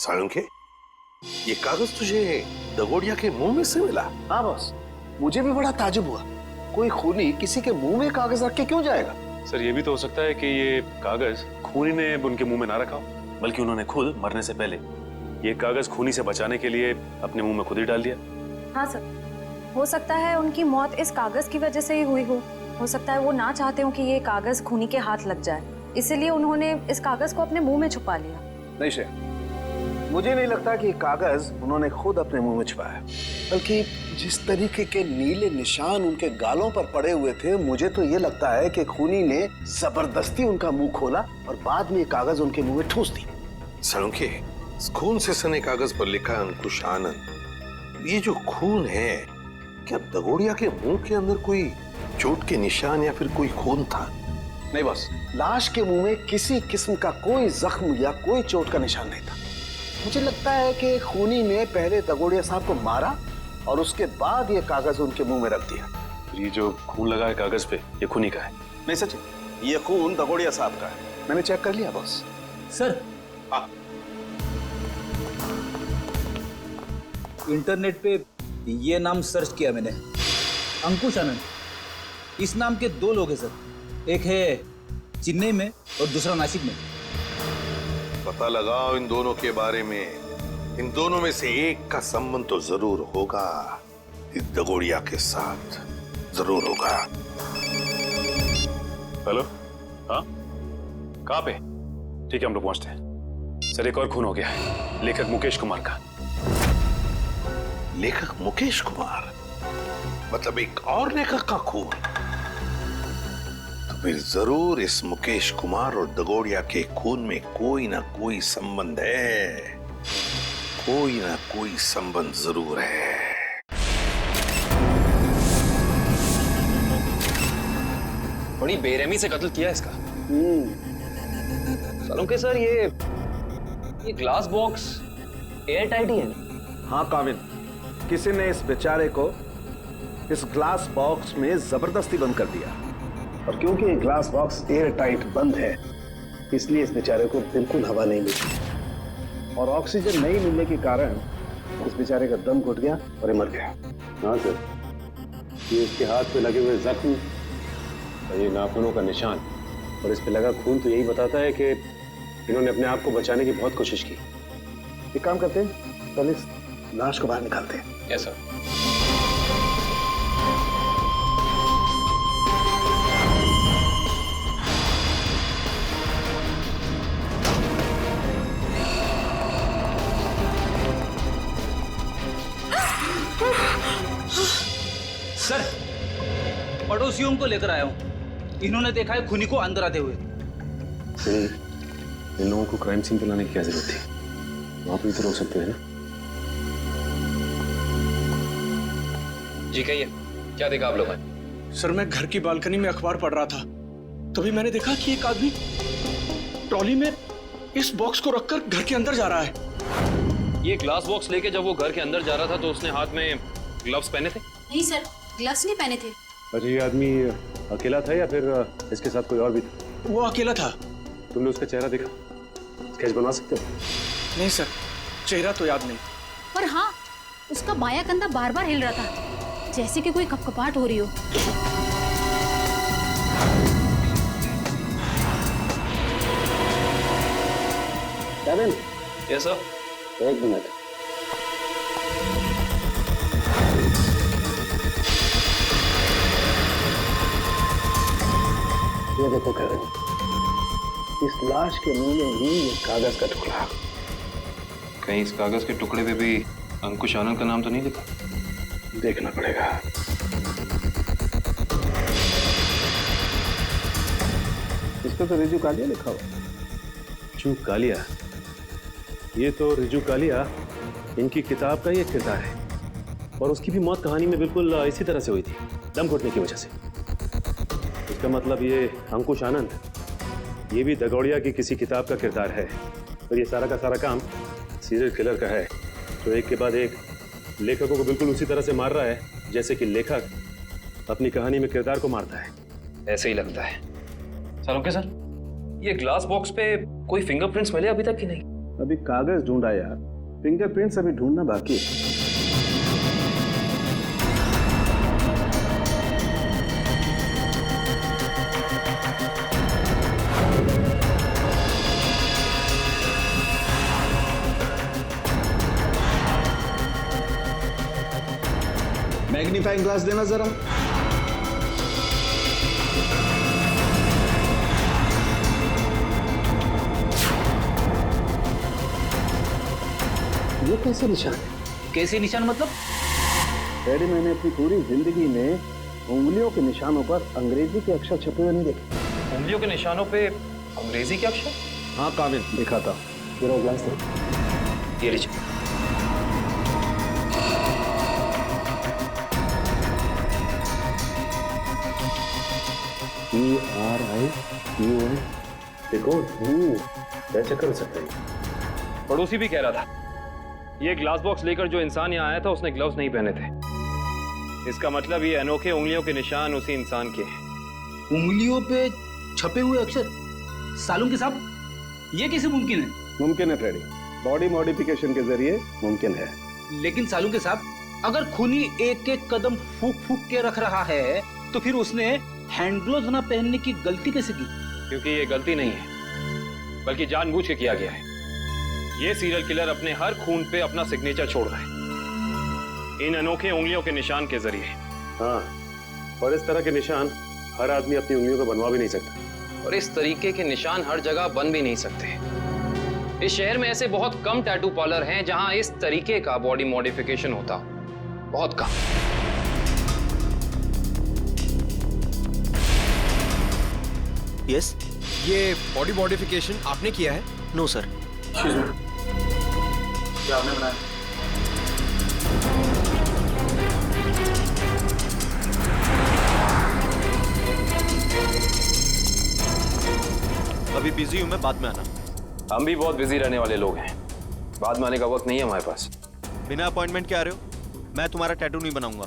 सालुंखे, ये कागज तुझे दगोड़िया के मुंह में से मिला? हाँ बॉस, मुझे भी बड़ा ताजुब हुआ। कोई खूनी किसी के मुंह में कागज रख के क्यों जाएगा? सर ये भी तो हो सकता है कि ये कागज खूनी ने उनके मुंह में ना रखा हो, बल्कि उन्होंने खुद मरने से पहले ये कागज खूनी से बचाने के लिए अपने मुंह में खुद ही डाल दिया। हाँ सर, हो सकता है उनकी मौत इस कागज की वजह से ही हुई हो सकता है वो ना चाहते हो कि ये कागज खूनी के हाथ लग जाए, इसीलिए उन्होंने इस कागज को अपने मुंह में छुपा लिया। नहीं शेर, मुझे नहीं लगता कि कागज उन्होंने खुद अपने मुंह में छुपाया, बल्कि जिस तरीके के नीले निशान उनके गालों पर पड़े हुए थे, मुझे तो ये लगता है कि खूनी ने जबरदस्ती उनका मुंह खोला और बाद में ये कागज उनके मुंह में ठूस दी। सालुंखे, खून से सने कागज पर लिखा है अंकुश आनंद। ये जो खून है, क्या दगोड़िया के मुंह के अंदर कोई चोट के निशान या फिर कोई खून था? नहीं बॉस, लाश के मुंह में किसी किस्म का कोई जख्म या कोई चोट का निशान नहीं था। मुझे लगता है कि खूनी ने पहले दगोड़िया साहब को मारा और उसके बाद ये कागज उनके मुंह में रख दिया। ये जो खून लगा है कागज पे, ये खूनी का है? नहीं सच, ये खून दगोड़िया साहब का है। मैंने चेक कर लिया बॉस। सर, हाँ, इंटरनेट पे ये नाम सर्च किया मैंने, अंकुश आनंद। इस नाम के 2 लोग हैं सर, एक है चेन्नई में और दूसरा नासिक में। पता लगाओ इन दोनों के बारे में। इन दोनों में से एक का संबंध तो जरूर होगा, इस दगोड़िया के साथ जरूर होगा। हेलो, हाँ, कहाँ पे? ठीक है, हम लोग पहुंचते हैं। सर एक और खून हो गया है, लेखक मुकेश कुमार का। लेखक मुकेश कुमार? मतलब एक और लेखक का खून? तो फिर जरूर इस मुकेश कुमार और दगोड़िया के खून में कोई ना कोई संबंध है, कोई ना कोई संबंध जरूर है। बड़ी बेरहमी से कत्ल किया इसका। सालुंखे सर, ये ग्लास बॉक्स एयर टाइट ही है? हाँ कामिल, किसी ने इस बेचारे को इस ग्लास बॉक्स में जबरदस्ती बंद कर दिया, और क्योंकि ये ग्लास बॉक्स एयर टाइट बंद है, इसलिए इस बेचारे को बिल्कुल हवा नहीं मिली, और ऑक्सीजन नहीं मिलने के कारण इस बेचारे का दम घुट गया और ये मर गया। हाँ सर, ये इसके हाथ पे लगे हुए जख्म और ये नाखूनों का निशान और इस पे लगा खून तो यही बताता है कि इन्होंने अपने आप को बचाने की बहुत कोशिश की। एक काम करते हैं, पहले इस लाश को बाहर निकालते हैं। Yes sir. सर, पड़ोसियों को लेकर आया हूँ। इन्होंने देखा है खूनी को अंदर आते हुए। इन लोगों को क्राइम सीन पे लाने की क्या जरूरत थी? वहां पर भी तो रोक सकते हैं ना? जी कहिए, क्या देखा आप लोगों ने? सर, मैं घर की बालकनी में अखबार पढ़ रहा था, तभी मैंने देखा कि एक आदमी ट्रॉली में इस बॉक्स को रखकर घर के अंदर जा रहा है। ये ग्लास बॉक्स लेके जब वो घर के अंदर जा रहा था तो उसने हाथ में ग्लव्स पहने थे? नहीं सर, ग्लव्स नहीं पहने थे। अच्छा, ये आदमी अकेला था या फिर इसके साथ कोई और भी था? वो अकेला था। तुमने उसका चेहरा देखा? स्केच बना सकते हो? नहीं सर, चेहरा तो याद नहीं। पर हाँ, उसका बायां कंधा बार बार हिल रहा था, जैसे कि कोई कपकपाहट हो रही हो। कैविन? Yes sir. एक मिनट। ये देखो कैविन, इस लाश के मुंह में ही ये कागज का टुकड़ा। कहीं इस कागज के टुकड़े पे भी अंकुश आनंद का नाम तो नहीं लिखा? देखना पड़ेगा। इस पे तो रिजू कालिया लिखा हुआ। रिजू कालिया? ये तो रिजू कालिया इनकी किताब का ही एक किरदार है, और उसकी भी मौत कहानी में बिल्कुल इसी तरह से हुई थी, दम घुटने की वजह से। इसका मतलब ये अंकुश आनंद, ये भी दगोड़िया की किसी किताब का किरदार है, और ये सारा का सारा काम सीरियल किलर का है, जो एक के बाद एक लेखकों को बिल्कुल उसी तरह से मार रहा है जैसे कि लेखक अपनी कहानी में किरदार को मारता है। ऐसे ही लगता है। सालुंखे सर, ये ग्लास बॉक्स पे कोई फिंगरप्रिंट्स मिले अभी तक कि नहीं? अभी कागज ढूंढा यार, फिंगरप्रिंट्स अभी ढूंढना बाकी है। मैग्नीफाइंग ग्लास देना जरा। ये कैसे निशान है? कैसे निशान मतलब? डैडी, मैंने अपनी पूरी जिंदगी में उंगलियों के निशानों पर अंग्रेजी के अक्षर छपे हुए नहीं देखे। उंगलियों के निशानों पे अंग्रेजी के अक्षर? हाँ काबिल, दिखाता। जरा ग्लास दे। ये लीजिए। TRIQN देखो कैसे कर सकते हैं? पड़ोसी भी कह रहा था ये ग्लास बॉक्स लेकर जो इंसान यहाँ आया था उसने ग्लव्स नहीं पहने थे। इसका मतलब ये अनोखे उंगलियों के निशान उसी इंसान के हैं। उंगलियों पे छपे हुए अक्षर? सालून के साहब, ये कैसे मुमकिन है? मुमकिन है फ्रेडी, बॉडी मॉडिफिकेशन के जरिए मुमकिन है। लेकिन सालून के साहब, अगर खूनी एक एक कदम फूक फूक के रख रहा है तो फिर उसने हैंड ग्लोव्स ना पहनने की गलती कैसे की? क्योंकि ये गलती नहीं है बल्कि जानबूझ के किया गया है। ये सीरियल किलर अपने हर खून पे अपना सिग्नेचर छोड़ रहा है इन अनोखे उंगलियों के निशान के जरिए। हाँ, और इस तरह के निशान हर आदमी अपनी उंगलियों पर बनवा भी नहीं सकता। और इस तरीके के निशान हर जगह बन भी नहीं सकते। इस शहर में ऐसे बहुत कम टैटू पार्लर हैं जहां इस तरीके का बॉडी मॉडिफिकेशन होता, बहुत कम। यस, ये बॉडी मॉडिफिकेशन आपने किया है? No sir. क्या आपने बनाया? अभी बिजी हूँ मैं, बाद में आना। हम भी बहुत बिजी रहने वाले लोग हैं, बाद में आने का वक्त नहीं है हमारे पास। बिना अपॉइंटमेंट के आ रहे हो? मैं तुम्हारा टैटू नहीं बनाऊंगा।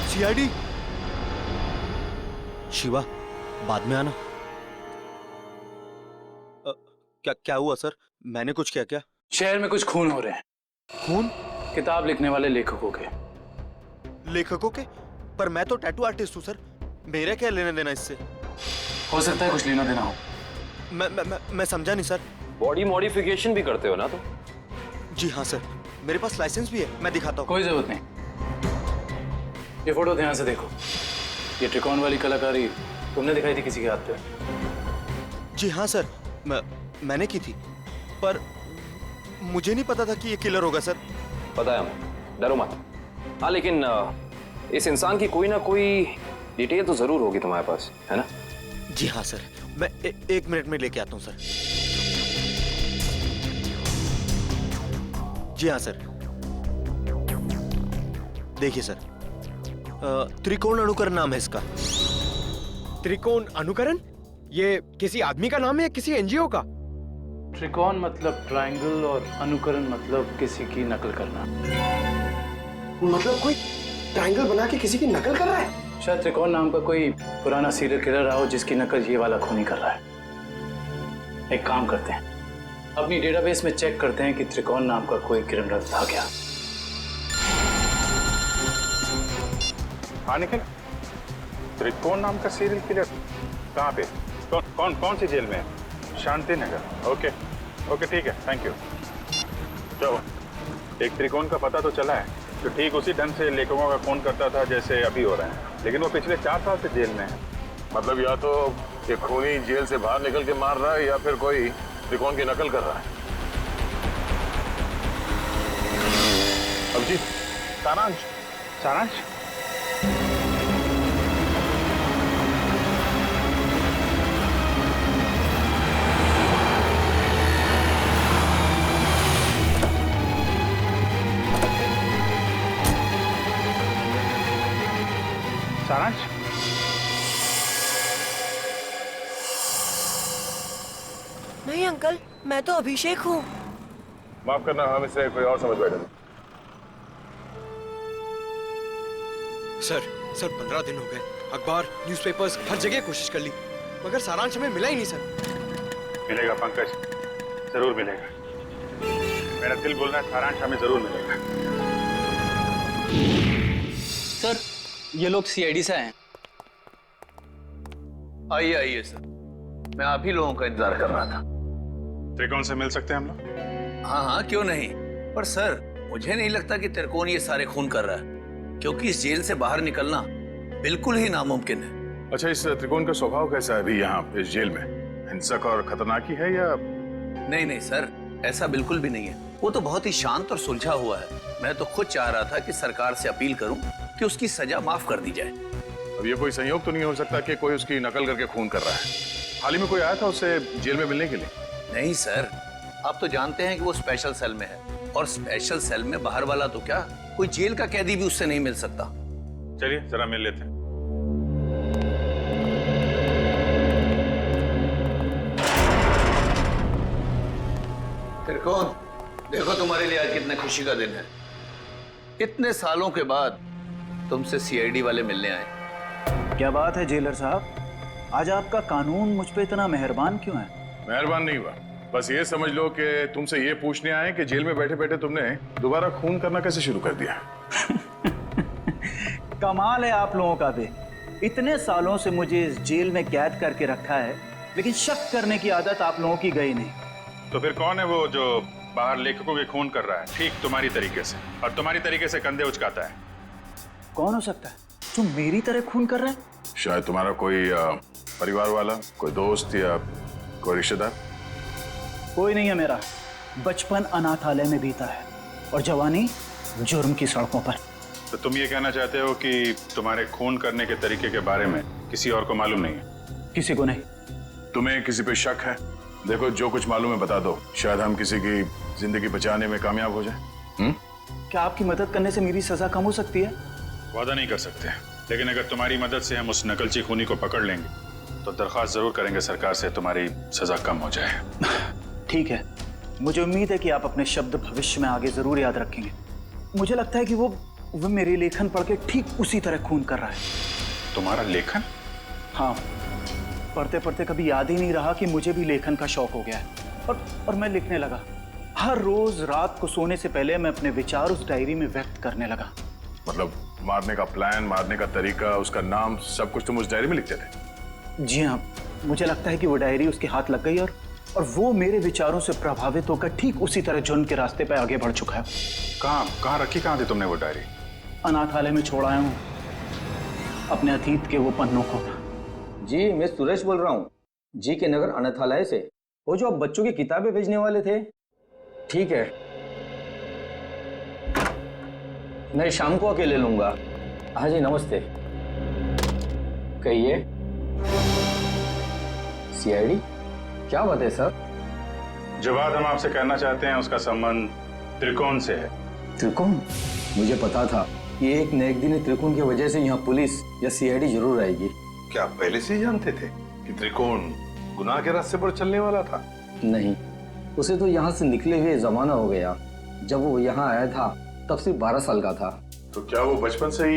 सीआईडी शिवा, बाद में आना। क्या हुआ सर? मैंने कुछ किया क्या? शहर में कुछ खून हो रहे हैं। खून? किताब लिखने वाले लेखकों के। लेखकों के? पर मैं तो टैटू आर्टिस्ट हूँ सर, मेरा क्या लेना देना इससे? हो सकता है कुछ लेना देना हो। मैं समझा नहीं सर। बॉडी मॉडिफिकेशन भी करते हो ना तुम? जी हाँ सर, मेरे पास लाइसेंस भी है, मैं दिखाता हूँ। कोई जरूरत नहीं। ये फोटो ध्यान से देखो। ये त्रिकोण वाली कलाकारी तुमने दिखाई थी किसी के हाथ पे? जी हाँ सर, मैंने की थी, पर मुझे नहीं पता था कि ये किलर होगा सर। पता है हमें, डरो मत। हाँ, लेकिन इस इंसान की कोई ना कोई डिटेल तो जरूर होगी तुम्हारे पास, है ना? जी हाँ सर, मैं एक मिनट में लेके आता हूँ सर। जी हाँ सर, देखिए सर, त्रिकोण अनुकरण नाम है इसका। त्रिकोण अनुकरण? ये किसी आदमी का नाम है या किसी एनजीओ का? त्रिकोण मतलब ट्रायंगल और अनुकरण मतलब किसी की नकल करना। मतलब कोई ट्रायंगल बना के किसी की नकल कर रहा है? शायद त्रिकोण नाम का कोई पुराना सीरियल किलर रहा हो जिसकी नकल ये वाला खूनी कर रहा है। एक काम करते हैं, अपनी डेटाबेस में चेक करते हैं कि त्रिकोण नाम का कोई क्रिमिनल था क्या। हाँ निखिल, त्रिकोण नाम का सीरियल किलर कहाँ पे? कौन सी जेल में है? शांति नगर। ओके ठीक है, थैंक यू। चलो, एक त्रिकोण का पता तो चला है जो ठीक उसी ढंग से लेखकों का खून करता था जैसे अभी हो रहे हैं, लेकिन वो पिछले 4 साल से जेल में है। मतलब या तो ये खूनी जेल से बाहर निकल के मार रहा है या फिर कोई त्रिकोण की नकल कर रहा है। अभिजीत, सारांश नहीं अंकल, मैं तो अभिषेक हूँ। माफ करना, हम इसे कोई और समझ बैठे। सर 15 दिन हो गए, अखबार, न्यूज़पेपर्स, हर जगह कोशिश कर ली, मगर सारांश हमें मिला ही नहीं सर। मिलेगा पंकज, जरूर मिलेगा। मेरा दिल बोल रहा है सारांश हमें जरूर मिलेगा। सर, ये लोग सीआईडी से आए हैं। आइए आइए सर, मैं आप ही लोगों का इंतजार कर रहा था। त्रिकोण से मिल सकते हैं हम लोग? हाँ हाँ, क्यों नहीं। पर सर, मुझे नहीं लगता कि त्रिकोण ये सारे खून कर रहा है, क्योंकि इस जेल से बाहर निकलना बिल्कुल ही नामुमकिन है। अच्छा, इस त्रिकोण का स्वभाव कैसा है अभी यहाँ इस जेल में? हिंसक और खतरनाक ही है या? नहीं नहीं सर, ऐसा बिल्कुल भी नहीं है। वो तो बहुत ही शांत और सुलझा हुआ है। मैं तो खुद चाह रहा था कि सरकार से अपील करूं कि उसकी सजा माफ कर दी जाए। अब ये कोई संयोग तो नहीं हो सकता कि कोई उसकी नकल करके खून कर रहा है? हाल ही में कोई आया था उससे जेल में मिलने के लिए? नहीं सर, आप तो जानते हैं कि वो स्पेशल सेल में है, और स्पेशल सेल में बाहर वाला तो क्या, कोई जेल का कैदी भी उससे नहीं मिल सकता। चलिए जरा मिल लेते हैं। त्रिकोण, देखो तुम्हारे लिए आज कितने खुशी का दिन है। इतने सालों के बाद तुमसे सीआईडी वाले मिलने आए। क्या बात है जेलर साहब, आज आपका कानून मुझ पे इतना मेहरबान क्यों है? मेहरबान नहीं हुआ, बस ये समझ लो कि तुमसे ये पूछने आए कि जेल में बैठे बैठे तुमने दोबारा खून करना कैसे शुरू कर दिया। कमाल है आप लोगों का भी। इतने सालों से मुझे इस जेल में कैद करके रखा है, लेकिन शक करने की आदत आप लोगों की गई नहीं। तो फिर कौन है वो जो बाहर लेखकों के खून कर रहा है ठीक तुम्हारी तरीके से, और तुम्हारी तरीके से कंधे उचकाता है? कौन हो सकता है जो मेरी तरह खून कर रहा है? शायद तुम्हारा कोई परिवार वाला, कोई दोस्त या कोई रिश्तेदार। कोई नहीं है मेरा। बचपन अनाथालय में बीता है और जवानी जुर्म की सड़कों पर। तो तुम ये कहना चाहते हो कि तुम्हारे खून करने के तरीके के बारे में किसी और को मालूम नहीं है? किसी को नहीं। तुम्हें किसी पे शक है? देखो, जो कुछ मालूम है बता दो, शायद हम किसी की जिंदगी बचाने में कामयाब हो जाए। क्या आपकी मदद करने से मेरी सजा कम हो सकती है? वादा नहीं कर सकते, लेकिन अगर तुम्हारी मदद से हम उस नकलची खूनी को पकड़ लेंगे तो दरख्वास्त जरूर करेंगे सरकार से तुम्हारी सजा कम हो जाए। ठीक है, मुझे उम्मीद है कि आप अपने शब्द भविष्य में आगे जरूर याद रखेंगे। मुझे लगता है कि वो मेरे लेखन पढ़ के ठीक उसी तरह खून कर रहा है। तुम्हारा लेखन? हाँ, पढ़ते पढ़ते कभी याद ही नहीं रहा कि मुझे भी लेखन का शौक हो गया है, और मैं लिखने लगा। हर रोज रात को सोने से पहले मैं अपने विचार उस डायरी में व्यक्त करने लगा। मतलब मारने का प्लान, मारने का तरीका, उसका नाम, सब कुछ तुम उस डायरी में लिखते थे? जी हाँ, मुझे लगता है कि वो डायरी उसके हाथ लग गई और वो मेरे विचारों से प्रभावित होकर ठीक उसी तरह जुर्म के रास्ते पर आगे बढ़ चुका है। कहाँ रखी थी तुमने वो डायरी? अनाथालय में छोड़ आया हूँ अपने अतीत के वो पन्नों को। जी, मैं सुरेश बोल रहा हूँ, जी के नगर अनाथालय से। वो जो आप बच्चों की किताबें भेजने वाले थे। ठीक है, मैं शाम को आके ले लूंगा। हाँ जी, नमस्ते। कहिए। सीआईडी? क्या बात है सर? जो बात हम आपसे कहना चाहते हैं उसका संबंध त्रिकोण से है। त्रिकोण? मुझे पता था कि एक न एक दिन त्रिकोण की वजह से यहाँ पुलिस या सीआईडी जरूर आएगी। क्या आप पहले से ही जानते थे कि त्रिकोण गुनाह के रास्ते पर चलने वाला था? नहीं, उसे तो यहाँ से निकले हुए जमाना हो गया। जब वो यहाँ आया था तब सिर्फ 12 साल का था। तो क्या वो बचपन से ही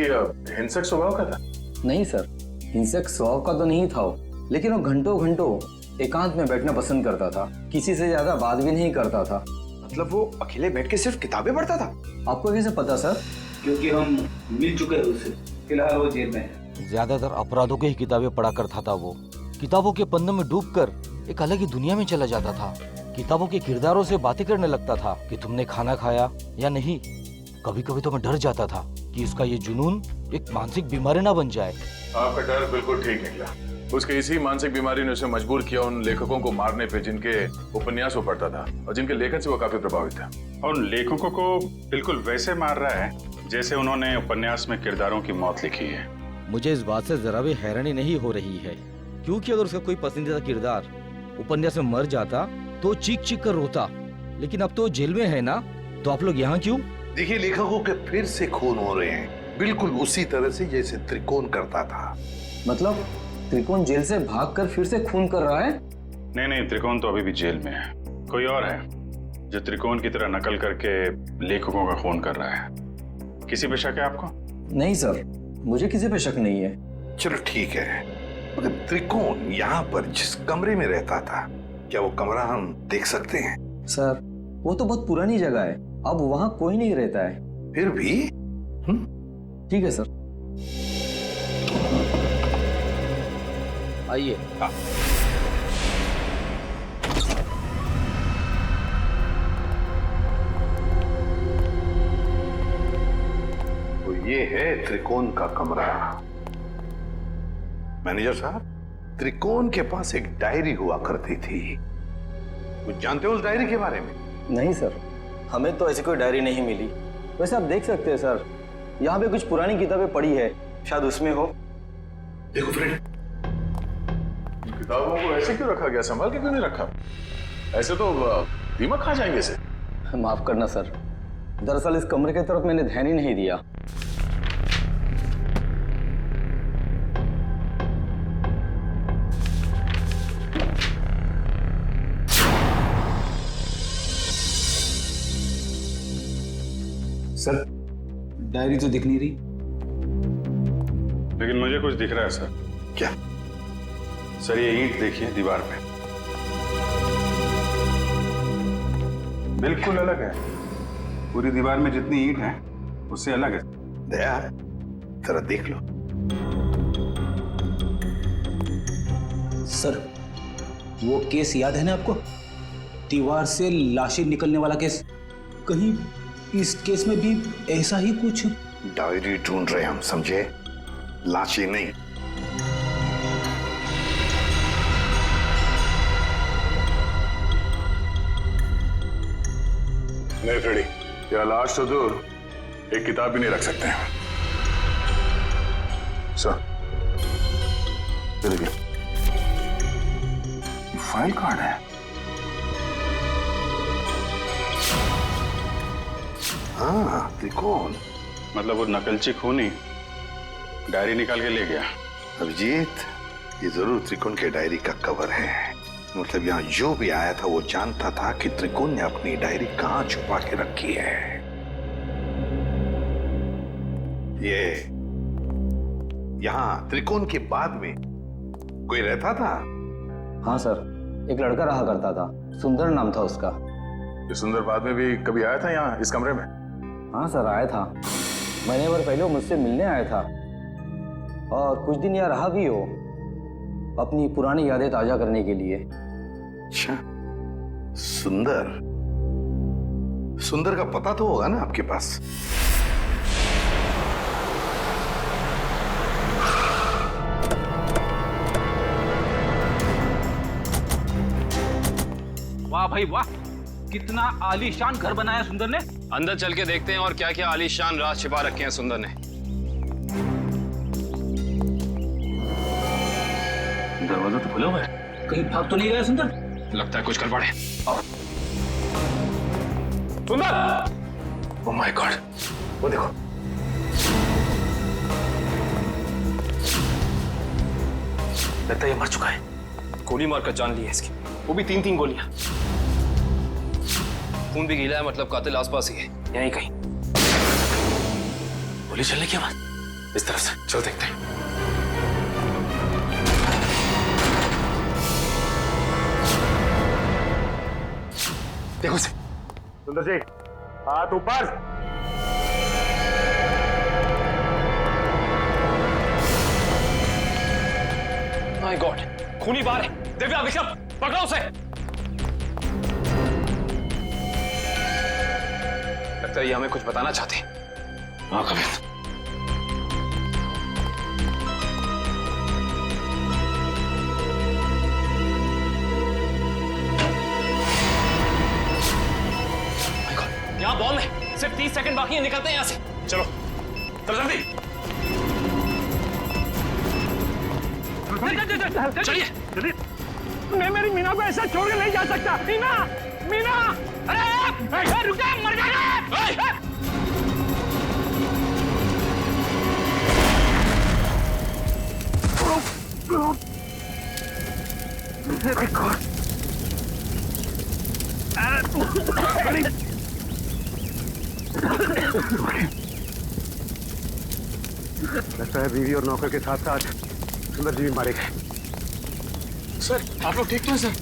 हिंसक स्वभाव का था? नहीं सर, हिंसक स्वभाव का तो नहीं था वो, लेकिन वो घंटों घंटों एकांत में बैठना पसंद करता था। किसी से ज्यादा बात भी नहीं करता था। मतलब वो अकेले बैठ के सिर्फ किताबें पढ़ता था? आपको कैसे पता सर? क्योंकि हम मिल चुके हैं उससे। फिलहाल वो जेल में है। ज्यादातर अपराधों की ही किताबें पढ़ा करता था वो। किताबों के पन्नों में डूबकर एक अलग ही दुनिया में चला जाता था। किताबों के किरदारों से बातें करने लगता था कि तुमने खाना खाया या नहीं। कभी कभी तो मैं डर जाता था कि इसका ये जुनून एक मानसिक बीमारी ना बन जाए। आपका डर बिल्कुल ठीक निकला। उसके इसी मानसिक बीमारी ने उसे मजबूर किया उन लेखकों को मारने पे जिनके उपन्यास वो पढ़ता था और जिनके लेखन से वो काफी प्रभावित था। और उन लेखकों को बिल्कुल वैसे मार रहा है जैसे उन्होंने उपन्यास में किरदारों की मौत लिखी है। मुझे इस बात से जरा भी हैरानी नहीं हो रही है, क्योंकि अगर उसका कोई पसंदीदा किरदार उपन्यास में मर जाता तो चीख चीख कर रोता, लेकिन अब तो जेल में है ना, तो आप लोग यहाँ क्यों? देखिए, लेखकों के फिर से खून हो रहे हैं, बिल्कुल उसी तरह से जैसे त्रिकोण करता था। मतलब त्रिकोण जेल से भागकर फिर से खून कर रहा है? नहीं, त्रिकोण तो अभी भी जेल में है। कोई और है जो त्रिकोण की तरह नकल करके लेखकों का खून कर रहा है। किसी पे शक है आपको? नहीं सर, मुझे किसी पे शक नहीं है। चलो ठीक है, मगर त्रिकोण यहाँ पर जिस कमरे में रहता था क्या वो कमरा हम देख सकते हैं? सर वो तो बहुत पुरानी जगह है, अब वहां कोई नहीं रहता है। फिर भी ठीक है सर, आइए। तो ये है त्रिकोण का कमरा। मैनेजर साहब, त्रिकोण के पास एक डायरी हुआ करती थी, कुछ जानते हो उस डायरी के बारे में? नहीं सर, हमें तो ऐसी कोई डायरी नहीं मिली। वैसे आप देख सकते हैं सर, यहाँ पे कुछ पुरानी किताबें पड़ी है, शायद उसमें हो। देखो फ्रेंड, किताबों को ऐसे क्यों रखा गया, संभाल के क्यों नहीं रखा? ऐसे तो दीमक खा जाएंगे इसे। माफ करना सर, दरअसल इस कमरे की तरफ मैंने ध्यान ही नहीं दिया। सर डायरी तो दिख नहीं रही। लेकिन मुझे कुछ दिख रहा है सर। क्या? सर ये ईंट देखिए दीवार पे, बिल्कुल अलग है। पूरी दीवार में जितनी ईंट है उससे अलग है। दया, जरा देख लो। सर वो केस याद है ना आपको, दीवार से लाशें निकलने वाला केस? कहीं इस केस में भी ऐसा ही कुछ? डायरी ढूंढ रहे हम, समझे? लाशें नहीं। नहीं फ्रेडी, क्या लाश तो दूर, एक किताब भी नहीं रख सकते हैं। सर देखिए, फाइल कार्ड है। हाँ, त्रिकोण। मतलब वो नकलची खूनी डायरी निकाल के ले गया। अभिजीत, ये जरूर त्रिकोण के डायरी का कवर है। मतलब यहाँ जो भी आया था वो जानता था कि त्रिकोण ने अपनी डायरी कहाँ छुपा के रखी है। ये यहाँ त्रिकोण के बाद में कोई रहता था? हाँ सर, एक लड़का रहा करता था, सुंदर नाम था उसका। ये सुंदर बाद में भी कभी आया था यहाँ इस कमरे में? हाँ सर, आया था। महीने भर पहले वो मुझसे मिलने आया था और कुछ दिन यहाँ रहा भी हो, अपनी पुरानी यादें ताजा करने के लिए। अच्छा, सुंदर। सुंदर का पता तो होगा ना आपके पास? वाह भाई वाह, कितना आलीशान घर बनाया सुंदर ने। अंदर चल के देखते हैं और क्या क्या आलीशान राज छिपा रखे हैं सुंदर ने। दरवाजा तो खुला हुआ है, कहीं भाग तो नहीं गया सुंदर? लगता है कुछ कर पड़े। सुंदर! ओह माय गॉड, वो देखो। लगता है ये मर चुका है। गोली मारकर जान ली है इसकी, वो भी 3-3 गोलियां। खून भी गीला है, मतलब कातिल आसपास ही है, यहीं कहीं। गोली चलने की आवाज इस तरफ से, चल देखते हैं। देखो से। सुंदर जी, हाथ ऊपर। माय गॉड, खूनी बाहर है। दिव्या, विक्रम, पकड़ो उसे। लगता है ये हमें कुछ बताना चाहते हैं। हाँ कविंद। यहाँ बॉम्ब है, सिर्फ 30 सेकंड बाकी है, निकलते हैं यहाँ से। चलो चलो जल्दी। चलिए जल्दी। मैं मेरी मीना को ऐसा छोड़ के नहीं जा सकता। मीना, मीना, अरे रुक जा, मर जाएगा। लगता है बीवी और नौकर के साथ साथ सुंदर जी भी मारे गए। सर आप लोग ठीक तो हैं सर?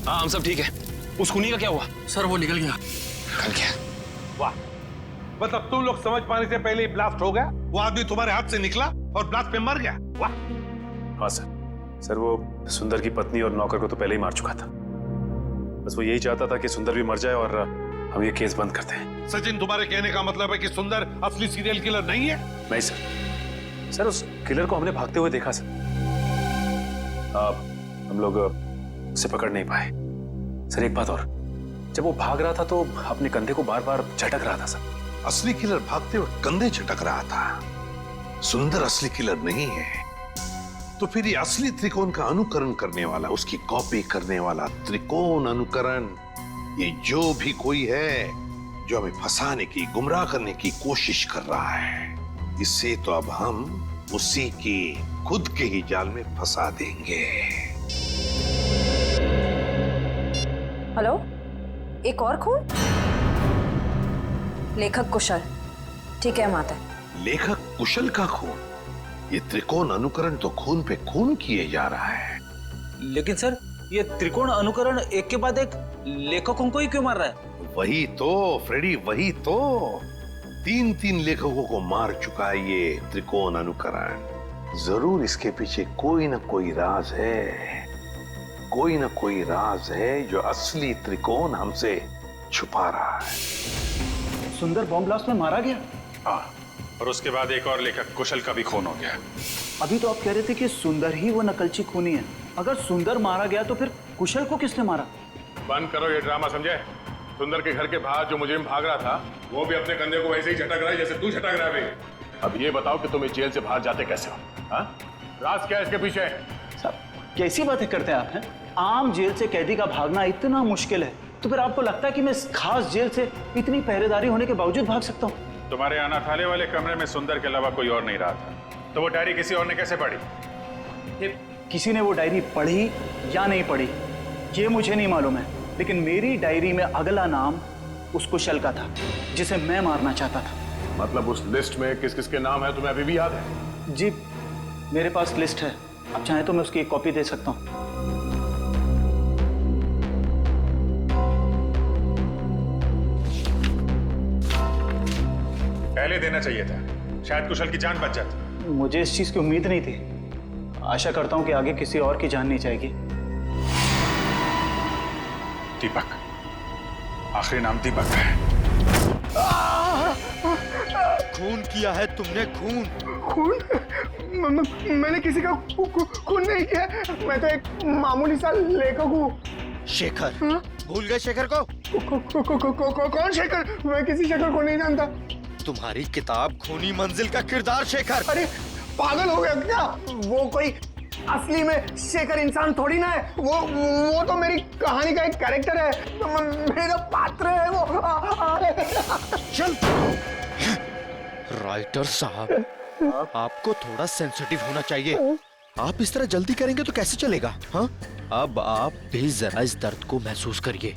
हाँ हम सब ठीक है। उस खूनी का क्या हुआ? सर वो निकल गया। निकल गया? वाह, मतलब तुम लोग समझ पाने से पहले ही ब्लास्ट हो गया। वो आदमी तुम्हारे हाथ से निकला और ब्लास्ट में मर गया। वाह। हाँ सर वो सुंदर की पत्नी और नौकर को तो पहले ही मार चुका था। बस वो यही चाहता था कि सुंदर भी मर जाए और हम ये केस बंद करते हैं। सचिन, तुम्हारे कहने का मतलब है कि सुंदर असली सीरियल किलर नहीं है? नहीं सर उस किलर को हमने भागते हुए देखा सर। हम लोग उसे पकड़ नहीं पाए। सर एक बात और, जब वो भाग रहा था तो अपने कंधे को बार बार झटक रहा था सर। असली किलर भागते हुए कंधे झटक रहा था। सुंदर असली किलर नहीं है। तो फिर ये असली त्रिकोण का अनुकरण करने वाला, उसकी कॉपी करने वाला त्रिकोण अनुकरण, ये जो भी कोई है जो हमें फंसाने की, गुमराह करने की कोशिश कर रहा है, इससे तो अब हम उसी की खुद के ही जाल में फंसा देंगे। हेलो, एक और खून? लेखक कुशल। ठीक है माता। लेखक कुशल का खून? ये त्रिकोण अनुकरण तो खून पे खून किए जा रहा है। लेकिन सर, ये त्रिकोण अनुकरण एक के बाद एक लेखकों को ही क्यों मार रहा है? वही तो फ्रेडी, वही तो। 3 लेखकों को मार चुका है ये त्रिकोण अनुकरण। जरूर इसके पीछे कोई ना कोई राज है, कोई ना कोई राज है जो असली त्रिकोण हमसे छुपा रहा है। सुंदर बॉम्ब ब्लास्ट में मारा गया? हाँ, और उसके बाद एक और लेखक कुशल का भी खून हो गया। अभी तो आप कह रहे थे कि सुंदर ही वो नकलची खूनी है। अगर सुंदर मारा गया तो फिर कुशल को किसने मारा? बंद करो ये ड्रामा, समझे? सुंदर के घर के बाहर जो मुजरिम भाग रहा था, वो भी अपने कंधे को वैसे ही झटक रहा है जैसे तू झटक रहा है। अब ये बताओ कि तुम इस जेल से बाहर जाते कैसे हो? हाँ? राज क्या है इसके पीछे? साहब कैसी बातें करते हैं आप हैं? आम जेल से कैदी का भागना इतना मुश्किल है, तो फिर आपको लगता है कि मैं इस खास जेल से इतनी पहरेदारी होने के बावजूद भाग सकता हूँ? तुम्हारे अनाथालय वाले कमरे में सुंदर के अलावा कोई और नहीं रहा था, तो वो डायरी किसी और ने कैसे पढ़ी? किसी ने वो डायरी पढ़ी या नहीं पढ़ी ये मुझे नहीं मालूम है, लेकिन मेरी डायरी में अगला नाम उस कुशल का था जिसे मैं मारना चाहता था। मतलब उस लिस्ट में किस किस के नाम है तुम्हें अभी भी याद है? जी मेरे पास लिस्ट है, आप चाहें तो मैं उसकी एक कॉपी दे सकता हूँ। पहले देना चाहिए था, शायद कुशल की जान बच जाती। मुझे इस चीज की उम्मीद नहीं थी। आशा करता हूँ कि आगे किसी और की जान नहीं जाएगी। दीपक, आखिरी नाम दीपक है। खून किया है तुमने, खून। मैंने किसी का खून नहीं किया। मैं तो एक मामूली सा लेखक हूँ। शेखर? भूल गए शेखर को? कौन शेखर? मैं किसी शेखर को नहीं जानता। तुम्हारी किताब खूनी मंजिल का किरदार शेखर। अरे पागल हो गया क्या? वो कोई असली में शेखर इंसान थोड़ी ना है। वो तो मेरी कहानी का एक कैरेक्टर है, मेरा पात्र है वो। चल राइटर साहब, आपको थोड़ा सेंसिटिव होना चाहिए। आप इस तरह जल्दी करेंगे तो कैसे चलेगा? हाँ, अब आप भी जरा इस दर्द को महसूस करिए।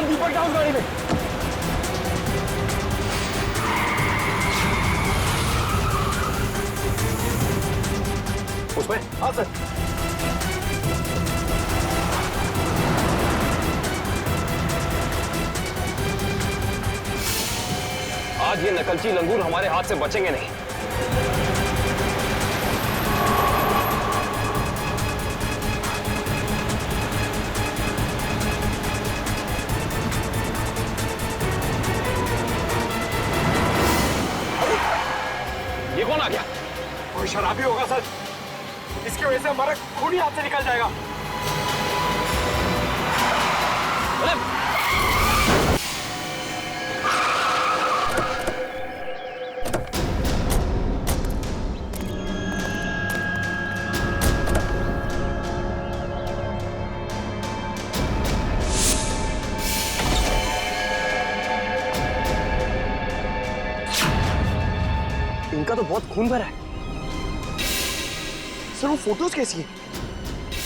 दीपक डाउन गाड़ी में। उसमें? हाँ सर। आज ये नकलची लंगूर हमारे हाथ से बचेंगे नहीं। ये कौन आ गया? कोई शराबी होगा सर, इसकी वजह से हमारा खून ही हाथ से निकल जाएगा। इनका तो बहुत खून भरा है। सर वो फोटोज कैसी है?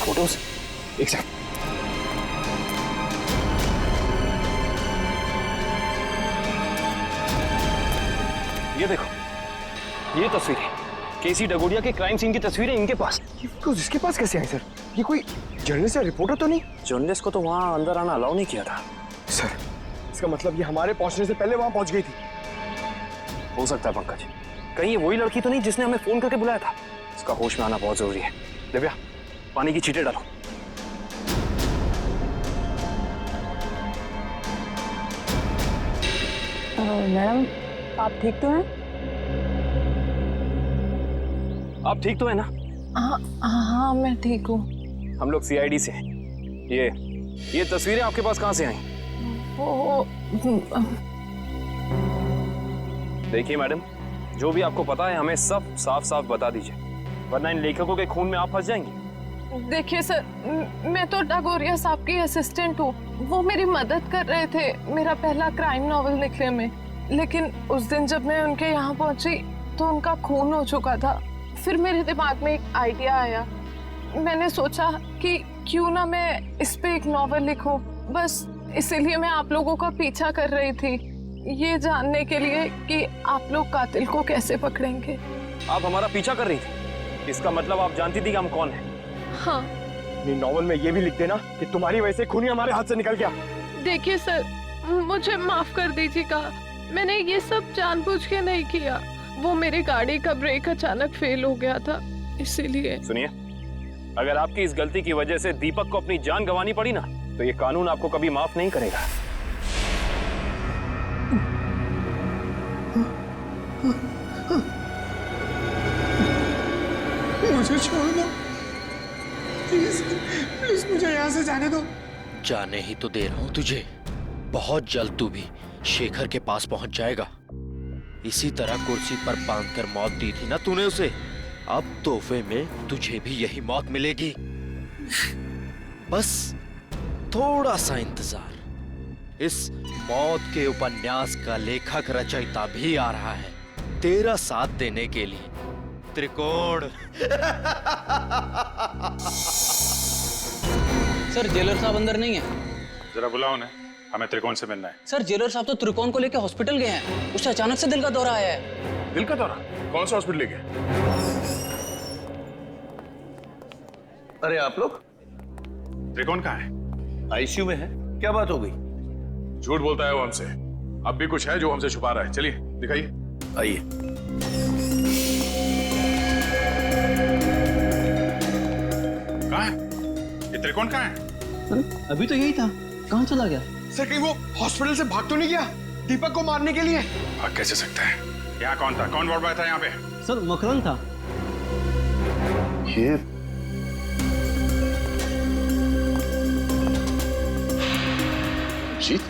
फोटोज एक सेकंड। ये देखो, ये तस्वीरें केसी डगोडिया के क्राइम सीन की तस्वीरें इनके पास। ये फोटोज इसके पास कैसे आई सर? ये कोई जर्नलिस्ट या रिपोर्टर तो नहीं? जर्नलिस्ट को तो वहां अंदर आना अलाउ नहीं किया था। सर इसका मतलब ये हमारे पहुंचने से पहले वहां पहुंच गई थी। हो सकता है पंकज, कहीं ये वही लड़की तो नहीं जिसने हमें फोन करके बुलाया था। इसका होश में आना बहुत जरूरी है। दिव्या, पानी की छींटे डालो। मैडम आप ठीक तो हैं? आप ठीक तो है ना? हाँ मैं ठीक हूँ। हम लोग सीआईडी से हैं। ये तस्वीरें आपके पास कहाँ से आई? देखिए मैडम, जो भी आपको पता है हमें सब साफ साफ बता दीजिए, वरना इन लेखकों के खून में आप फंस जाएंगे। देखिए सर, मैं तो डगोरिया साहब की असिस्टेंट हूँ। वो मेरी मदद कर रहे थे मेरा पहला क्राइम नॉवेल लिखने में, लेकिन उस दिन जब मैं उनके यहाँ पहुंची तो उनका खून हो चुका था। फिर मेरे दिमाग में एक आइडिया आया। मैंने सोचा कि क्यों ना मैं इस पे एक नॉवेल लिखूं। बस इसीलिए मैं आप लोगों का पीछा कर रही थी, ये जानने के लिए कि आप लोग कातिल को कैसे पकड़ेंगे। आप हमारा पीछा कर रही थी, इसका मतलब आप जानती थी कि हम कौन हैं। हाँ। नॉवेल में ये भी लिख देना कि तुम्हारी वजह से खूनी हमारे हाथ से निकल गया। देखिए सर, मुझे माफ कर दीजिएगा, मैंने ये सब जानबूझ के नहीं किया। वो मेरी गाड़ी का ब्रेक अचानक फेल हो गया था, इसीलिए। सुनिए, अगर आपकी इस गलती की वजह से दीपक को अपनी जान गंवानी पड़ी ना, तो ये कानून आपको कभी माफ नहीं करेगा। मुझे छोड़ दो प्लीज, प्लीज मुझे यहाँ से जाने दो। जाने ही तो दे रहा हूं तुझे। बहुत जल्द तू भी शेखर के पास पहुंच जाएगा। इसी तरह कुर्सी पर बांधकर मौत दी थी ना तूने उसे, अब तोहफे में तुझे भी यही मौत मिलेगी। बस थोड़ा सा इंतजार। इस मौत के उपन्यास का लेखक रचयिता भी आ रहा है तेरा साथ देने के लिए। त्रिकोण। सर जेलर साहब अंदर नहीं है। जरा बुलाओ उन्हें, हमें त्रिकोण से मिलना है। सर जेलर साहब तो त्रिकोण को लेकर हॉस्पिटल गए हैं, उसे अचानक से दिल का दौरा आया है। दिल का दौरा? कौन सा हॉस्पिटल लेके? अरे आप लोग? त्रिकोण कहाँ है? आईसीयू में है। क्या बात हो गई? झूठ बोलता है वो हमसे। अब भी कुछ है जो हमसे छुपा रहा है। चलिए दिखाइए। आइए। कहाँ है ये त्रिकोण? कहाँ है? अभी तो यही था, कहाँ चला गया? सर कहीं वो हॉस्पिटल से भाग तो नहीं गया दीपक को मारने के लिए? भाग कैसे सकता है? यहाँ कौन था? कौन वार्ड बॉय था यहाँ पे? सर मकरंद था। ये अभिजीत,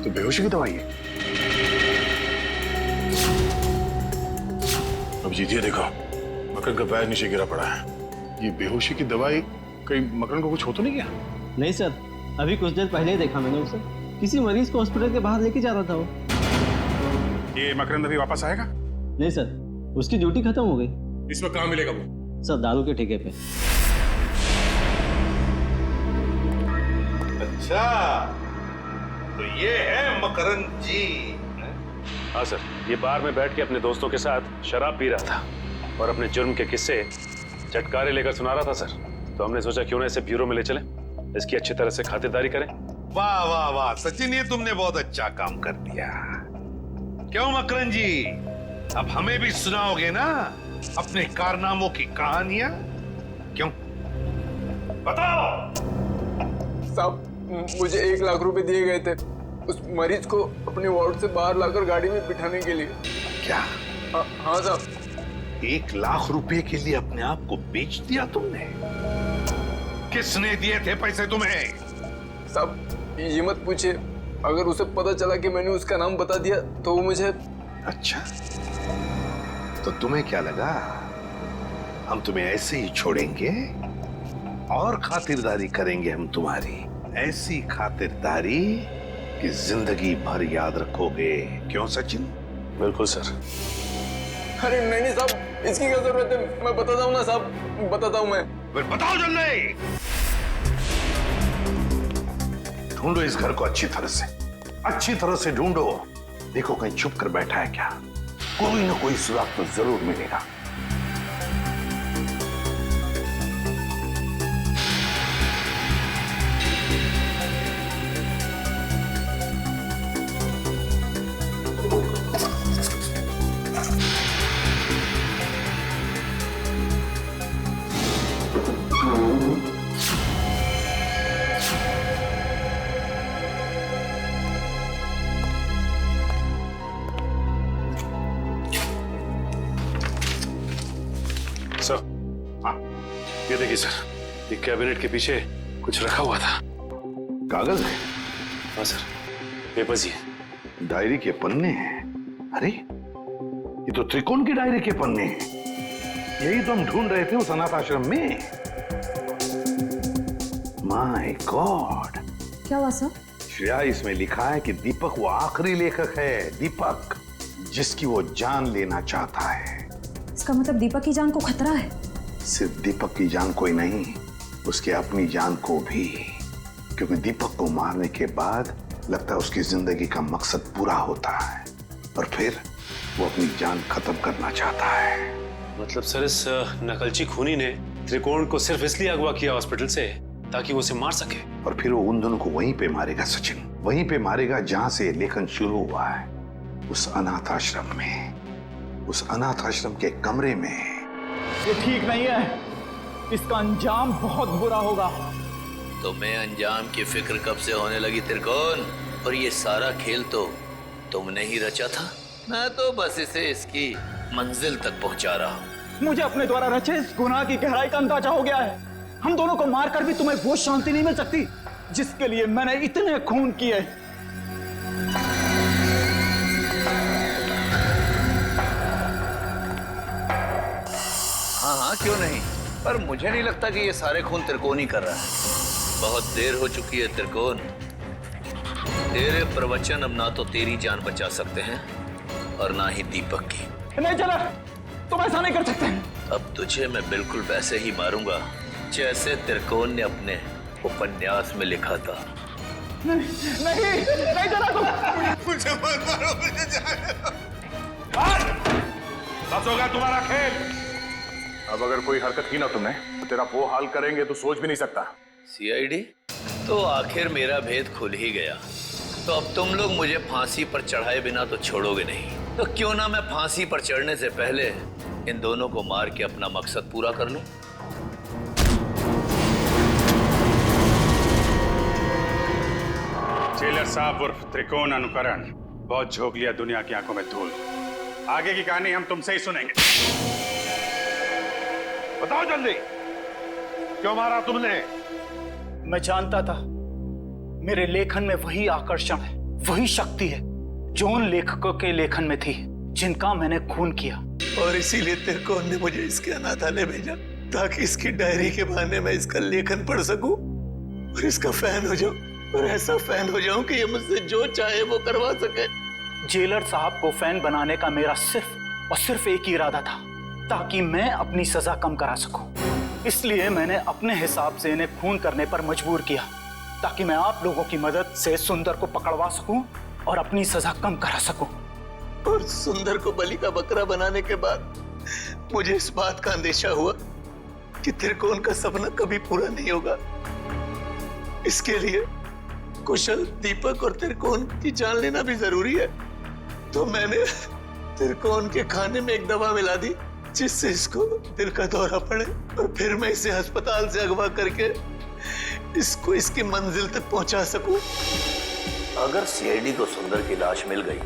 तो बेहोशी की दवाई है। अभिजीत ये देखो, मकरंद का पैर नीचे गिरा पड़ा है। ये बेहोशी की दवाई कहीं मकरंद को कुछ हो तो नहीं गया? नहीं सर, अभी कुछ देर पहले ही देखा मैंने उसे। किसी मरीज को हॉस्पिटल के बाहर लेके जा रहा था वो। ये मकरंद अभी वापस आएगा? नहीं सर, उसकी ड्यूटी खत्म हो गई। इसमें कहाँ मिलेगा वो? सर दारू के ठेके पे। अच्छा, तो ये है मकरंद जी। हाँ सर, ये बार में बैठ के अपने दोस्तों के साथ शराब पी रहा था और अपने जुर्म के किस्से चटकारे लेकर सुना रहा था सर। तो हमने सोचा क्यों ना इसे ब्यूरो में ले चले, इसकी अच्छी तरह से खातिरदारी करें। वाह वाह वाह सचिन, ये तुमने बहुत अच्छा काम कर दिया। क्यों मकरंद जी, अब हमें भी सुनाओगे ना अपने कारनामों की कहानियां? क्यों, बताओ। साहब मुझे 1 लाख रुपए दिए गए थे उस मरीज को अपने वार्ड से बाहर लाकर गाड़ी में बिठाने के लिए। क्या? हाँ साहब। 1 लाख रुपए के लिए अपने आप को बेच दिया तुमने? किसने दिए थे पैसे तुम्हें? साहब ये मत पूछे, अगर उसे पता चला कि मैंने उसका नाम बता दिया तो वो मुझे। अच्छा, तो तुम्हें क्या लगा हम तुम्हें ऐसे ही छोड़ेंगे? और खातिरदारी करेंगे हम तुम्हारी, ऐसी खातिरदारी कि जिंदगी भर याद रखोगे। क्यों सचिन? बिल्कुल सर। अरे नहीं साहब, इसकी क्या जरूरत है? मैं बताता हूँ ना साहब, बताता हूँ मैं। फिर बताओ जल्दी। ढूंढो इस घर को अच्छी तरह से ढूंढो। देखो कहीं छुप कर बैठा है क्या? कोई ना कोई सुराग तो जरूर मिलेगा। ये देखिए सर, ये कैबिनेट के पीछे कुछ रखा हुआ था। कागज है? हाँ सर, पेपर्स ही है। डायरी के पन्ने हैं। अरे ये तो त्रिकोण की डायरी के पन्ने हैं। यही तो हम ढूंढ रहे थे उस अनाथ आश्रम में। My God! क्या हुआ सर? श्रेया, इसमें लिखा है कि दीपक वो आखिरी लेखक है, दीपक जिसकी वो जान लेना चाहता है। इसका मतलब दीपक की जान को खतरा है? सिर्फ दीपक की जान को ही नहीं, उसके अपनी जान को भी। क्योंकि दीपक को मारने के बाद लगता है उसकी जिंदगी का मकसद पूरा होता है और फिर वो अपनी जान खत्म करना चाहता है। मतलब सर, इस नकलची खूनी ने त्रिकोण को सिर्फ इसलिए अगवा किया हॉस्पिटल से ताकि वो उसे मार सके, और फिर वो उन दोनों को वहीं पे मारेगा सचिन, वहीं पे मारेगा जहां से लेखन शुरू हुआ है, उस अनाथ आश्रम में, उस अनाथ आश्रम के कमरे में। ये ठीक नहीं है, इसका अंजाम बहुत बुरा होगा। तुम्हें अंजाम की फिक्र कब से होने लगी त्रिकोण? और ये सारा खेल तो तुमने ही रचा था। मैं तो बस इसे इसकी मंजिल तक पहुंचा रहा हूँ। मुझे अपने द्वारा रचे इस गुनाह की गहराई का अंदाजा हो गया है। हम दोनों को मारकर भी तुम्हें वो शांति नहीं मिल सकती जिसके लिए मैंने इतने खून किए। हाँ, क्यों नहीं, पर मुझे नहीं लगता कि ये सारे खून त्रिकोण ही कर रहा है। बहुत देर हो चुकी है त्रिकोण। तेरे प्रवचन अब ना तो तेरी जान बचा सकते हैं और ना ही दीपक की। नहीं चला, तुम ऐसा नहीं कर सकते। अब तुझे मैं बिल्कुल वैसे ही मारूंगा जैसे त्रिकोण ने अपने उपन्यास में लिखा था। नहीं चला, तुम मुझे मत मारो, मुझे जाने दो। बस हो गया तुम्हारा खेल। अब अगर कोई हरकत की ना तुमने तो तेरा वो हाल करेंगे तो सोच भी नहीं सकता। सीआईडी, तो आखिर मेरा भेद खुल ही गया। तो अब तुम लोग मुझे फांसी पर चढ़ाए बिना तो छोड़ोगे नहीं। तो क्यों ना मैं फांसी पर चढ़ने से पहले इन दोनों को मार के अपना मकसद पूरा कर लूं। जेलर साहब उर्फ त्रिकोण अनुकरण बहुत झोंक लिया दुनिया की आंखों में धूल। आगे की कहानी हम तुमसे ही सुनेंगे। बताओ जल्दी, क्यों मारा तुमने? मैं जानता था मेरे लेखन में वही आकर्षण है, वही शक्ति है जो उन लेखकों के लेखन में थी जिनका मैंने खून किया। और इसीलिए त्रिकोण ने मुझे इसके अनाथालय भेजा ताकि इसकी डायरी के बहाने मैं इसका लेखन पढ़ सकूं और इसका फैन हो जाऊं, और ऐसा फैन हो जाऊं कि ये मुझसे जो चाहे वो करवा सके। जेलर साहब को फैन बनाने का मेरा सिर्फ और सिर्फ एक ही इरादा था, ताकि मैं अपनी सजा कम करा सकूं। इसलिए मैंने अपने हिसाब से इन्हें खून करने पर मजबूर किया ताकि मैं आप लोगों की मदद से सुंदर को पकड़वा सकूं और अपनी सजा कम करा सकूं। और सुंदर को बलि का बकरा बनाने के बाद मुझे इस बात का अंदेशा हुआ कि त्रिकोण का सपना कभी पूरा नहीं होगा। इसके लिए कुशल, दीपक और त्रिकोण की जान लेना भी जरूरी है। तो मैंने त्रिकोण के खाने में एक दवा मिला दी जिससे इसको दिल का दौरा पड़े, और फिर मैं इसे अस्पताल से अगवा करके इसको इसकी मंजिल तक पहुंचा सकूं। अगर सीआईडी को सुंदर की लाश मिल गई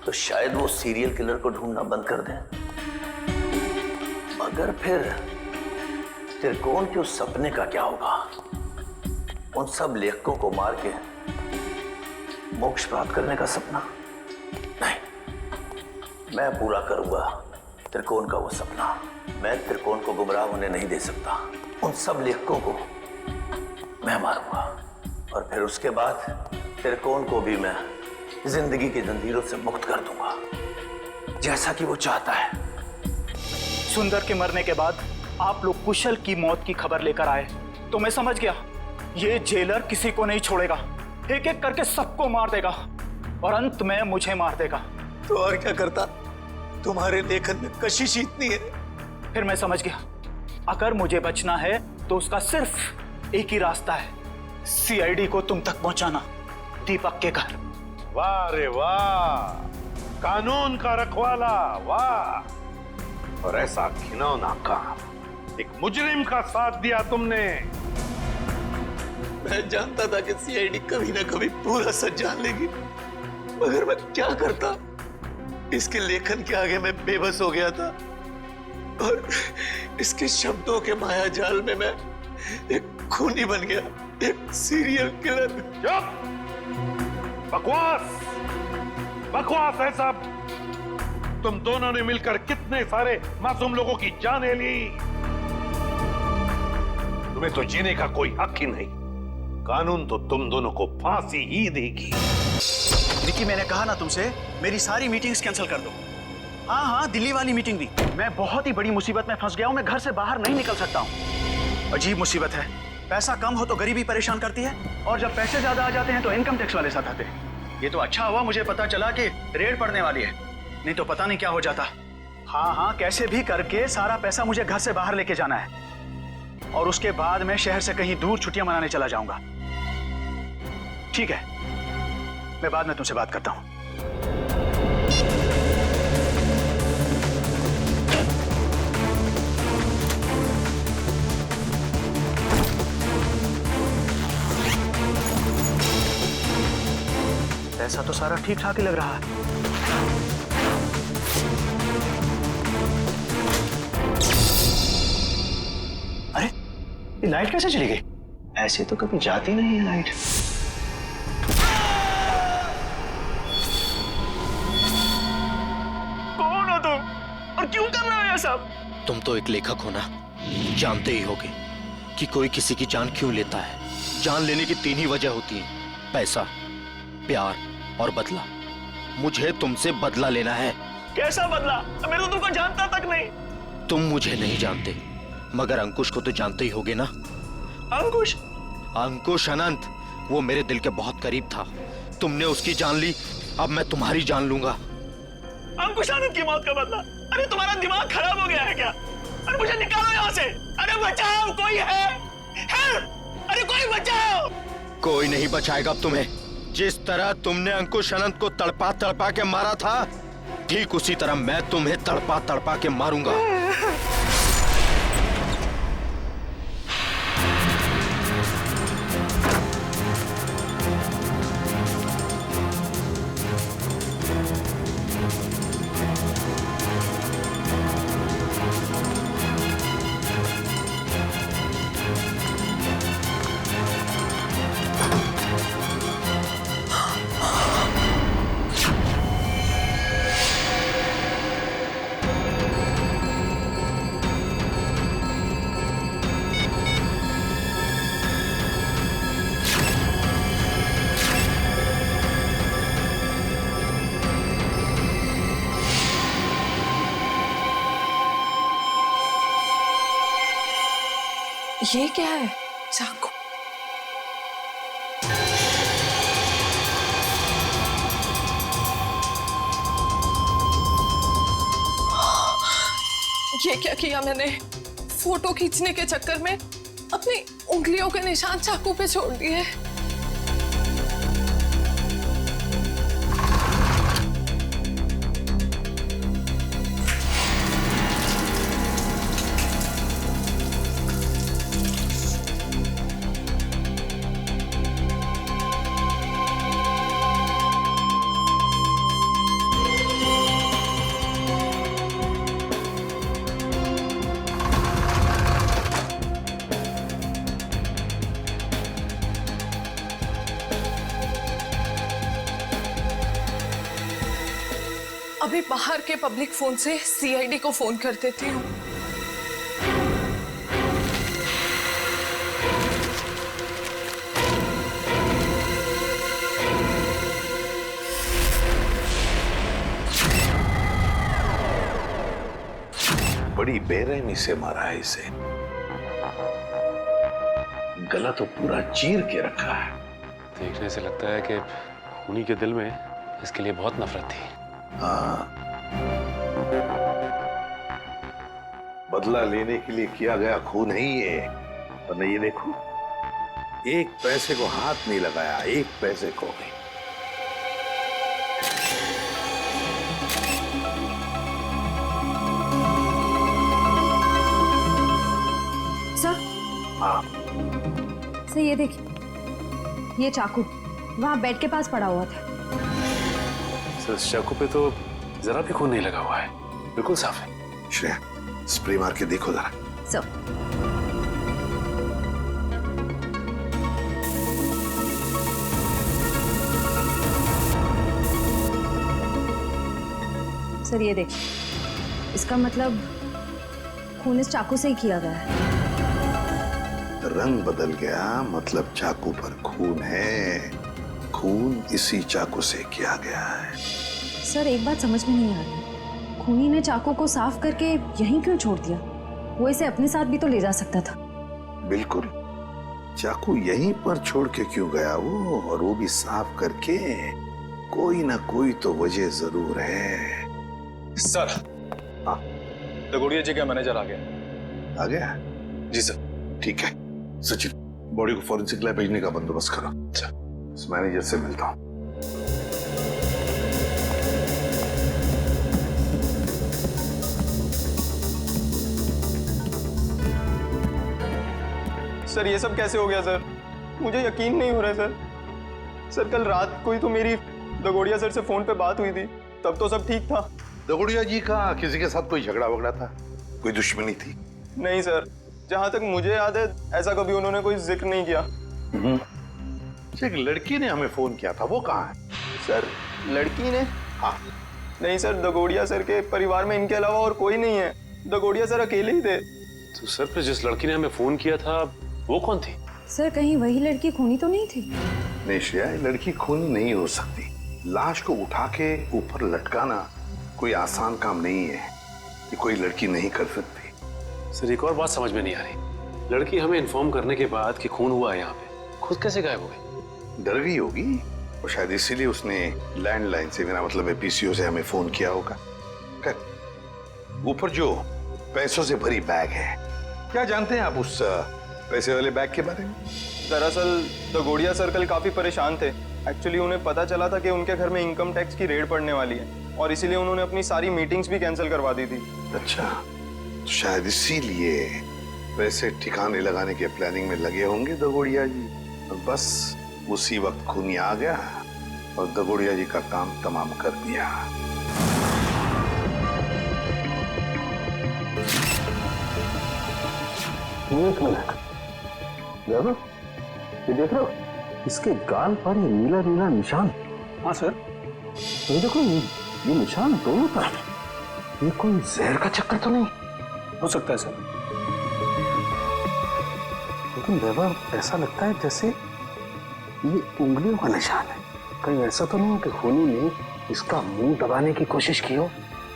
तो शायद वो सीरियल किलर को ढूंढना बंद कर दें, मगर फिर त्रिकोण के उस सपने का क्या होगा? उन सब लेखकों को मार के मोक्ष प्राप्त करने का सपना? नहीं, मैं पूरा करूंगा त्रिकोण का वो सपना। मैं त्रिकोण को गुमराह होने नहीं दे सकता। उन सब लेखकों को मैं मारूंगा और फिर उसके बाद त्रिकोण को भी मैं जिंदगी की जंजीरों से मुक्त कर दूंगा, जैसा कि वो चाहता है। सुंदर के मरने के बाद आप लोग कुशल की मौत की खबर लेकर आए तो मैं समझ गया ये जेलर किसी को नहीं छोड़ेगा, एक एक करके सबको मार देगा और अंत में मुझे मार देगा। तो और क्या करता? तुम्हारे लेखन में कशिश इतनी है। फिर मैं समझ गया अगर मुझे बचना है तो उसका सिर्फ एक ही रास्ता है, सीआईडी को तुम तक पहुंचाना, दीपक के घर। वाह रे वाह, कानून का रखवाला, वाह। और ऐसा घिनौना काम, एक मुजरिम का साथ दिया तुमने। मैं जानता था कि सीआईडी कभी ना कभी पूरा सच जान लेगी, मगर मैं क्या करता? इसके लेखन के आगे मैं बेबस हो गया था और इसके शब्दों के माया जाल में मैं एक खूनी बन गया, एक सीरियल किलर। चुप! बकवास, बकवास है सब। तुम दोनों ने मिलकर कितने सारे मासूम लोगों की जानें ली। तुम्हें तो जीने का कोई हक ही नहीं। कानून तो तुम दोनों को फांसी ही देगी। विकी, मैंने कहा ना तुमसे, मेरी सारी मीटिंग्स कैंसिल कर दो। हाँ, दिल्ली वाली मीटिंग भी। मैं बहुत ही बड़ी मुसीबत में फंस गया हूँ, मैं घर से बाहर नहीं निकल सकता हूँ। अजीब मुसीबत है, पैसा कम हो तो गरीबी परेशान करती है और जब पैसे ज्यादा आ जाते हैं तो इनकम टैक्स वाले साथ आते हैं। ये तो अच्छा हुआ मुझे पता चला कि रेड पड़ने वाली है, नहीं तो पता नहीं क्या हो जाता। हाँ, कैसे भी करके सारा पैसा मुझे घर से बाहर लेके जाना है और उसके बाद मैं शहर से कहीं दूर छुट्टियां मनाने चला जाऊंगा। ठीक है, मैं बाद में तुमसे बात करता हूं। ऐसा तो सारा ठीक ठाक ही लग रहा है। अरे, ये लाइट कैसे चली गई? ऐसे तो कभी जाती नहीं है लाइट। कौन हो तुम और क्यों कर रहे हो ये सब? तुम तो एक लेखक हो ना, जानते ही होगे कि कोई किसी की जान क्यों लेता है। जान लेने की 3 ही वजह होती है, पैसा, प्यार और बदला। मुझे तुमसे बदला लेना है। कैसा बदला? मैं तो तुमको जानता तक नहीं। तुम मुझे नहीं जानते, मगर अंकुश को तो जानते ही होगे ना। अंकुश? अंकुश अनंत, वो मेरे दिल के बहुत करीब था। तुमने उसकी जान ली, अब मैं तुम्हारी जान लूंगा। अंकुश आनंद की मौत का बदला? अरे तुम्हारा दिमाग खराब हो गया है क्या? अरे मुझे निकालो यहाँ से। अरे बचाओ, कोई है? अरे कोई बचाओ। कोई नहीं बचाएगा अब तुम्हें। जिस तरह तुमने अंकुश अनंत को तड़पा तड़पा के मारा था, ठीक उसी तरह मैं तुम्हें तड़पा तड़पा के मारूंगा। ये क्या है? चाकू। ये क्या किया मैंने? फोटो खींचने के चक्कर में अपनी उंगलियों के निशान चाकू पे छोड़ दिए। अभी बाहर के पब्लिक फोन से सीआईडी को फोन कर देती हूँ। बड़ी बेरहमी से मारा है इसे। गला तो पूरा चीर के रखा है। देखने से लगता है कि खूनी के दिल में इसके लिए बहुत नफरत थी। हाँ, बदला लेने के लिए किया गया खून है ये। वरना ये देखो, एक पैसे को हाथ नहीं लगाया, एक पैसे को भी। सर, हाँ, सर ये देखिए, ये चाकू वहां बेड के पास पड़ा हुआ था। सर, इस चाकू पे तो जरा भी खून नहीं लगा हुआ है, बिल्कुल साफ है। श्रेया, स्प्रे मार के देखो जरा। सर, सर ये देखिए, इसका मतलब खून इस चाकू से ही किया गया है। रंग बदल गया, मतलब चाकू पर खून है। खून इसी चाकू से किया गया है। सर एक बात समझ में नहीं आ रही, खूनी ने चाकू को साफ करके यहीं क्यों छोड़ दिया? वो इसे अपने साथ भी तो ले जा सकता था। बिल्कुल, चाकू यहीं पर छोड़ के क्यों गया वो, और वो भी साफ करके? कोई ना कोई तो वजह जरूर है। सर, हाँ, दगोड़िया जी का मैनेजर आ गया। आ गया? जी सर। ठीक है सचिन, बॉडी को फॉरेंसिक लैब भेजने का बंदोबस्त करो। इस मैनेजर से मिलता हूं। सर ये सब कैसे हो गया सर? मुझे यकीन नहीं हो रहा है सर। सर कल रात को ही तो मेरी दगोड़िया सर से फोन पे बात हुई थी, तब तो सब ठीक था। दगोड़िया जी का किसी के साथ कोई झगड़ा वगड़ा था? कोई दुश्मनी थी? नहीं सर, जहां तक मुझे याद है ऐसा कभी उन्होंने कोई जिक्र नहीं किया। एक लड़की ने हमें फोन किया था, वो कहाँ है? सर लड़की ने? हाँ। नहीं सर, दगोड़िया सर के परिवार में इनके अलावा और कोई नहीं है। दगोड़िया सर अकेले ही थे। तो सर, फिर जिस लड़की ने हमें फोन किया था वो कौन थी? सर कहीं वही लड़की खूनी तो नहीं थी? नहीं श्रेया, लड़की खूनी नहीं हो सकती। लाश को उठा के ऊपर लटकाना कोई आसान काम नहीं है, ये कोई लड़की नहीं कर सकती। सर एक और बात समझ में नहीं आ रही, लड़की हमें इन्फॉर्म करने के बाद कि खून हुआ है यहाँ पे, खुद कैसे गायब हो गई? डर गई होगी और शायद इसीलिए उसने लैंडलाइन से, मेरा मतलब है पीसीओ से, हमें फोन किया होगा। ऊपर जो पैसों से भरी बैग है, क्या जानते हैं आप उस पैसे वाले बैग के बारे में? दरअसल दगोड़िया सर कल काफी परेशान थे। एक्चुअली उन्हें पता चला था कि उनके घर में इनकम टैक्स की रेड पड़ने वाली है, और इसीलिए उन्होंने अपनी सारी मीटिंग्स भी कैंसिल करवा दी थी। अच्छा, तो शायद इसीलिए पैसे ठिकाने लगाने के प्लानिंग में लगे होंगे दगोड़िया जी। और बस उसी वक्त खूनी आ गया और दगोड़िया जी का काम तमाम कर दिया। एक मिनट, ये देख रहे हो इसके गाल पर ये नीला नीला निशान? हाँ सर। ये देखो, ये निशान दोनों तरफ। ये कोई जहर का चक्कर तो नहीं? हो सकता है सर, लेकिन वैभव ऐसा लगता है जैसे ये उंगलियों का निशान है। कहीं ऐसा तो नहीं है कि खूनी ने इसका मुंह दबाने की कोशिश की हो?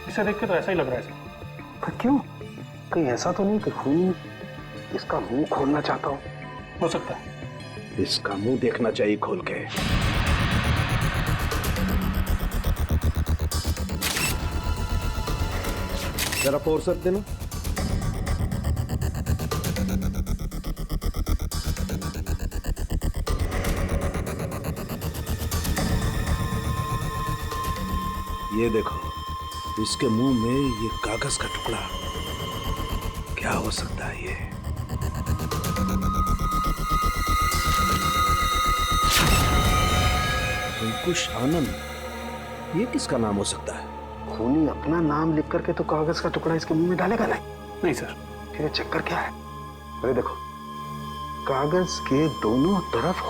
इसे देख के तो ऐसा ही लग रहा है सर। पर क्यों? कहीं ऐसा तो नहीं कि खूनी इसका मुंह खोलना चाहता हो सकता है। इसका मुंह देखना चाहिए खोल के। जरा फोर्स देना। ये देखो, इसके मुंह में ये कागज का टुकड़ा, क्या हो सकता है ये? अंकुश आनंद, ये किसका नाम हो सकता है? खूनी अपना नाम लिख करके तो कागज का टुकड़ा इसके मुंह में डालेगा नहीं सर। फिर चक्कर क्या है? अरे देखो, कागज के दोनों तरफ